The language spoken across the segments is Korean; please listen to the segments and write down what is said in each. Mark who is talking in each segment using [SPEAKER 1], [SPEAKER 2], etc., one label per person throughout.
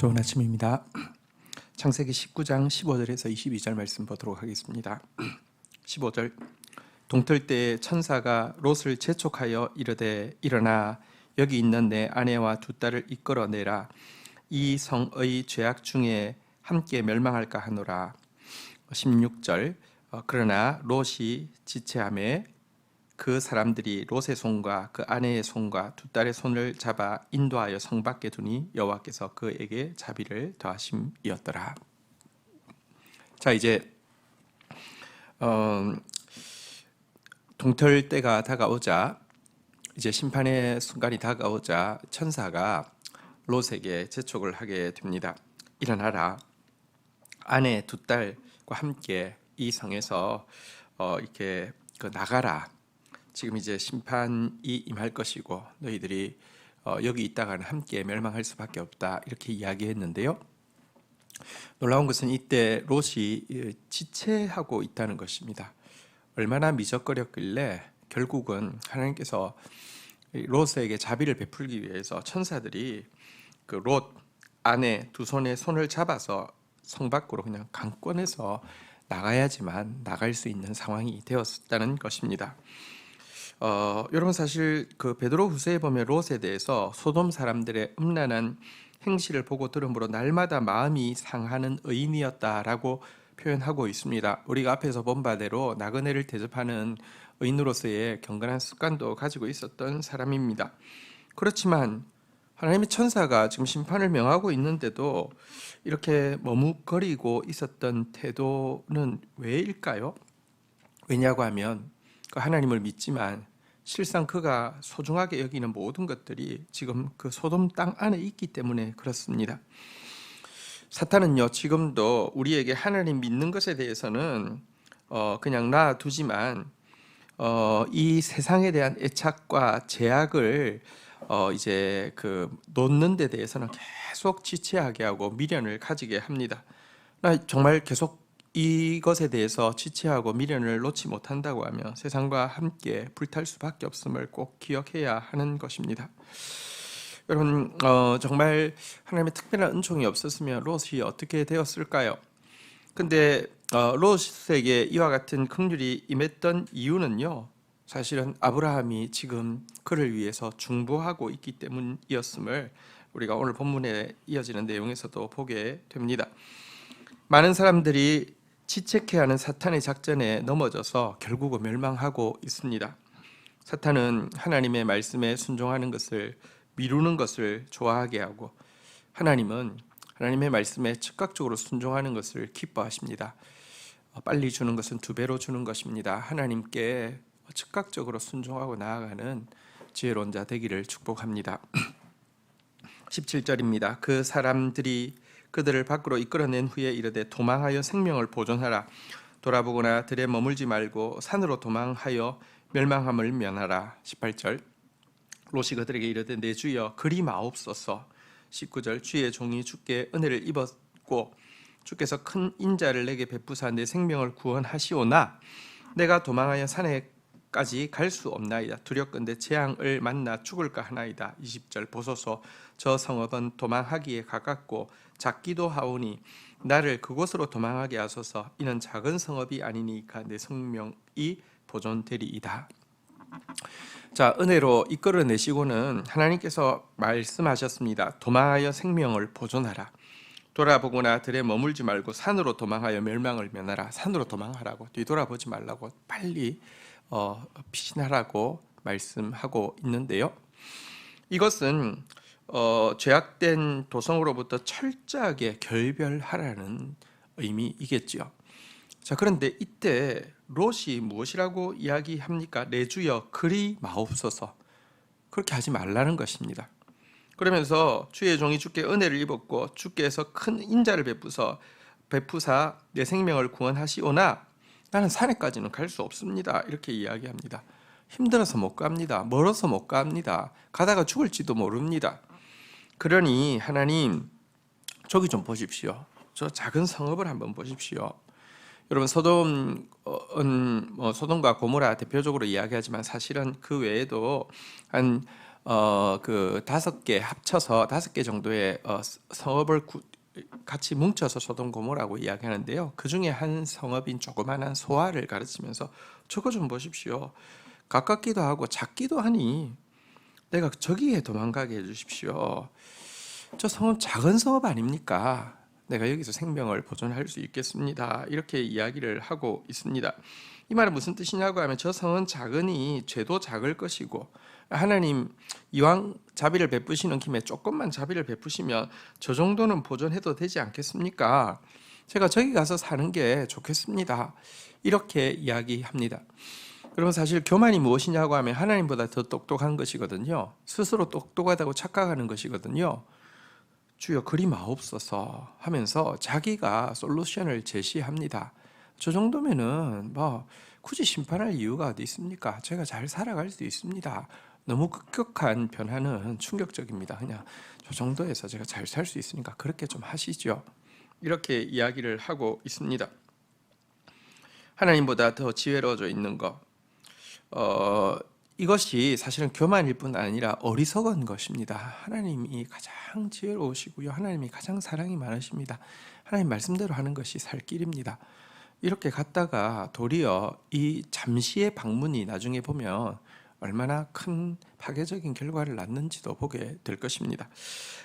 [SPEAKER 1] 좋은 아침입니다. 창세기 19장 15절에서 22절 말씀 보도록 하겠습니다. 15절 동틀 때에 천사가 롯을 재촉하여 이르되 일어나 여기 있는 내 아내와 두 딸을 이끌어내라. 이 성의 죄악 중에 함께 멸망할까 하노라. 16절 그러나 롯이 지체하매 그 사람들이 롯의 손과 그 아내의 손과 두 딸의 손을 잡아 인도하여 성 밖에 두니 여호와께서 그에게 자비를 더하심이었더라. 자, 이제 동틀 때가 다가오자, 이제 심판의 순간이 다가오자 천사가 롯에게 재촉을 하게 됩니다. 일어나라. 아내 두 딸과 함께 이 성에서 이렇게 나가라. 지금 이제 심판이 임할 것이고 너희들이 여기 있다가는 함께 멸망할 수밖에 없다, 이렇게 이야기했는데요. 놀라운 것은 이때 롯이 지체하고 있다는 것입니다. 얼마나 미적거렸길래 결국은 하나님께서 롯에게 자비를 베풀기 위해서 천사들이 그 롯 아내 두 손에 손을 잡아서 성 밖으로 그냥 강권해서 나가야지만 나갈 수 있는 상황이 되었다는 것입니다. 여러분, 사실 그 베드로 후서에 보면 롯에 대해서 소돔 사람들의 음란한 행실을 보고 들음으로 날마다 마음이 상하는 의인이었다라고 표현하고 있습니다. 우리가 앞에서 본 바대로 나그네를 대접하는 의인으로서의 경건한 습관도 가지고 있었던 사람입니다. 그렇지만 하나님의 천사가 지금 심판을 명하고 있는데도 이렇게 머뭇거리고 있었던 태도는 왜일까요? 왜냐고 하면 그 하나님을 믿지만 실상 그가 소중하게 여기는 모든 것들이 지금 그 소돔 땅 안에 있기 때문에 그렇습니다. 사탄은요, 지금도 우리에게 하나님 믿는 것에 대해서는 그냥 놔두지만 이 세상에 대한 애착과 제약을 이제 놓는 데 대해서는 계속 지체하게 하고 미련을 가지게 합니다. 정말 계속 이것에 대해서 지체하고 미련을 놓지 못한다고 하면 세상과 함께 불탈 수밖에 없음을 꼭 기억해야 하는 것입니다. 여러분, 정말 하나님의 특별한 은총이 없었으면 롯이 어떻게 되었을까요? 근데 롯에게 이와 같은 긍휼이 임했던 이유는요, 사실은 아브라함이 지금 그를 위해서 중보하고 있기 때문이었음을 우리가 오늘 본문에 이어지는 내용에서도 보게 됩니다. 많은 사람들이 지체케하는 사탄의 작전에 넘어져서 결국은 멸망하고 있습니다. 사탄은 하나님의 말씀에 순종하는 것을 미루는 것을 좋아하게 하고, 하나님은 하나님의 말씀에 즉각적으로 순종하는 것을 기뻐하십니다. 빨리 주는 것은 두 배로 주는 것입니다. 하나님께 즉각적으로 순종하고 나아가는 지혜로운 자 되기를 축복합니다. 17절입니다. 그 사람들이 그들을 밖으로 이끌어낸 후에 이르되 도망하여 생명을 보존하라. 돌아보거나 들에 머물지 말고 산으로 도망하여 멸망함을 면하라. 18절 롯이 그들에게 이르되 내 주여 그리 마옵소서. 19절 주의 종이 주께 은혜를 입었고 주께서 큰 인자를 내게 베푸사 내 생명을 구원하시오나 내가 도망하여 산에까지 갈 수 없나이다. 두렵건대 재앙을 만나 죽을까 하나이다. 20절 보소서 저 성읍은 도망하기에 가깝고 작기도 하오니 나를 그곳으로 도망하게 하소서. 이는 작은 성읍이 아니니까 내 생명이 보존되리이다. 자, 은혜로 이끌어내시고는 하나님께서 말씀하셨습니다. 도망하여 생명을 보존하라. 돌아보거나 들에 머물지 말고 산으로 도망하여 멸망을 면하라. 산으로 도망하라고, 뒤돌아보지 말라고, 빨리 피신하라고 말씀하고 있는데요. 이것은 죄악된 도성으로부터 철저하게 결별하라는 의미이겠지요. 자, 그런데 이때 롯이 무엇이라고 이야기합니까? 내 주여 그리 마옵소서. 그렇게 하지 말라는 것입니다. 그러면서 주의 종이 주께 은혜를 입었고 주께서 큰 인자를 베푸사 내 생명을 구원하시오나 나는 산에까지는 갈 수 없습니다. 이렇게 이야기합니다. 힘들어서 못 갑니다. 멀어서 못 갑니다. 가다가 죽을지도 모릅니다. 그러니 하나님, 저기 좀 보십시오. 저 작은 성읍을 한번 보십시오. 여러분, 소돔과 고모라 대표적으로 이야기하지만 사실은 그 외에도 한 그 5개 합쳐서 5개 정도의 성읍을 같이 뭉쳐서 소돔 고모라고 이야기하는데요. 그 중에 한 성읍인 조그만한 소아를 가르치면서 저거 좀 보십시오. 가깝기도 하고 작기도 하니 내가 저기에 도망가게 해주십시오. 저 성읍 작은 성읍 아닙니까? 내가 여기서 생명을 보존할 수 있겠습니다. 이렇게 이야기를 하고 있습니다. 이 말은 무슨 뜻이냐고 하면 저 성은 작으니 죄도 작을 것이고 하나님 이왕 자비를 베푸시는 김에 조금만 자비를 베푸시면 저 정도는 보존해도 되지 않겠습니까? 제가 저기 가서 사는 게 좋겠습니다. 이렇게 이야기합니다. 그러면 사실 교만이 무엇이냐고 하면 하나님보다 더 똑똑한 것이거든요. 스스로 똑똑하다고 착각하는 것이거든요. 주여 그리 마옵소서 하면서 자기가 솔루션을 제시합니다. 저 정도면은 뭐 굳이 심판할 이유가 어디 있습니까? 제가 잘 살아갈 수 있습니다. 너무 급격한 변화는 충격적입니다. 그냥 저 정도에서 제가 잘 살 수 있으니까 그렇게 좀 하시죠. 이렇게 이야기를 하고 있습니다. 하나님보다 더 지혜로워져 있는 것, 이것이 사실은 교만일 뿐 아니라 어리석은 것입니다. 하나님이 가장 지혜로우시고요. 하나님이 가장 사랑이 많으십니다. 하나님 말씀대로 하는 것이 살 길입니다. 이렇게 갔다가 도리어 이 잠시의 방문이 나중에 보면 얼마나 큰 파괴적인 결과를 낳는지도 보게 될 것입니다.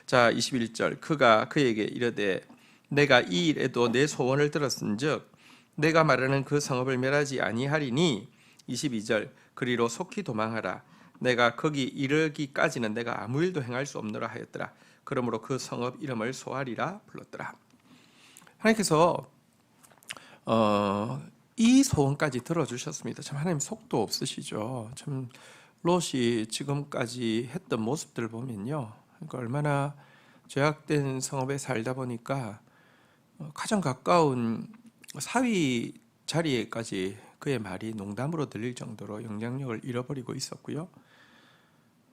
[SPEAKER 1] 자, 21절 그가 그에게 이르되 내가 이 일에도 내 소원을 들었은즉 내가 말하는 그 성읍을 멸하지 아니하리니 22절 그리로 속히 도망하라. 내가 거기 이르기까지는 내가 아무 일도 행할 수 없노라 하였더라. 그러므로 그 성읍 이름을 소알이라 불렀더라. 하나님께서 이 소원까지 들어주셨습니다. 참 하나님 속도 없으시죠. 참 롯이 지금까지 했던 모습들을 보면요, 그러니까 얼마나 죄악된 성읍에 살다 보니까 가장 가까운 사위 자리에까지 그의 말이 농담으로 들릴 정도로 영향력을 잃어버리고 있었고요.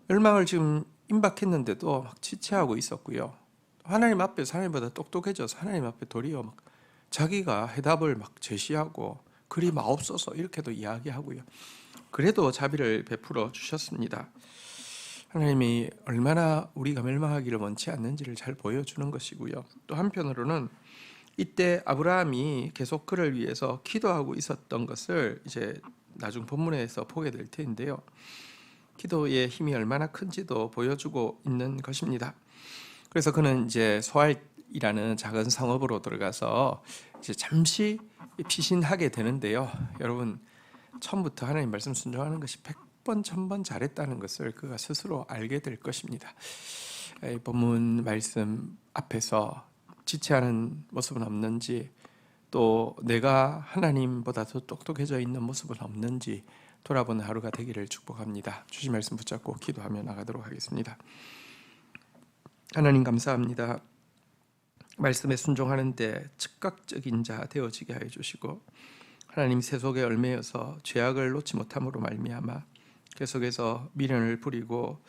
[SPEAKER 1] 멸망을 지금 임박했는데도 막 지체하고 있었고요. 하나님 앞에서 하나님보다 똑똑해져서 하나님 앞에 도리어 막 자기가 해답을 막 제시하고 그리 마옵소서 이렇게도 이야기하고요. 그래도 자비를 베풀어 주셨습니다. 하나님이 얼마나 우리가 멸망하기를 원치 않는지를 잘 보여주는 것이고요. 또 한편으로는 이때 아브라함이 계속 그를 위해서 기도하고 있었던 것을 이제 나중 본문에서 보게 될 텐데요. 기도의 힘이 얼마나 큰지도 보여주고 있는 것입니다. 그래서 그는 이제 소알이라는 작은 성읍으로 들어가서 이제 잠시 피신하게 되는데요. 여러분 처음부터 하나님 말씀 순종하는 것이 100번 1000번 잘했다는 것을 그가 스스로 알게 될 것입니다. 이 본문 말씀 앞에서 지체하는 모습은 없는지, 또 내가 하나님보다 더 똑똑해져 있는 모습은 없는지 돌아보는 하루가 되기를 축복합니다. 주신 말씀 붙잡고 기도하며 나가도록 하겠습니다. 하나님 감사합니다. 말씀에 순종하는데 즉각적인 자 되어지게 하여 주시고, 하나님 세속에 얽매여서 죄악을 놓지 못함으로 말미암아 계속해서 미련을 부리고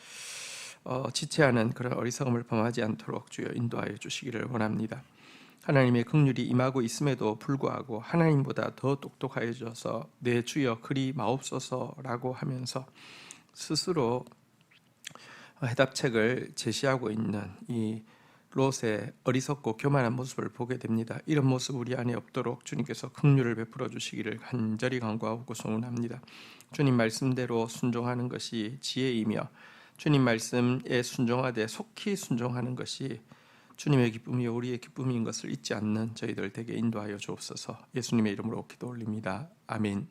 [SPEAKER 1] 지체하는 그런 어리석음을 범하지 않도록 주여 인도하여 주시기를 원합니다. 하나님의 긍휼이 임하고 있음에도 불구하고 하나님보다 더 똑똑하여져서 내 주여 그리 마옵소서라고 하면서 스스로 해답책을 제시하고 있는 이 롯의 어리석고 교만한 모습을 보게 됩니다. 이런 모습 우리 안에 없도록 주님께서 긍휼을 베풀어 주시기를 간절히 간구하고 소원합니다. 주님 말씀대로 순종하는 것이 지혜이며 주님 말씀에 순종하되 속히 순종하는 것이 주님의 기쁨이요 우리의 기쁨인 것을 잊지 않는 저희들 되게 인도하여 주옵소서. 예수님의 이름으로 기도 올립니다. 아멘.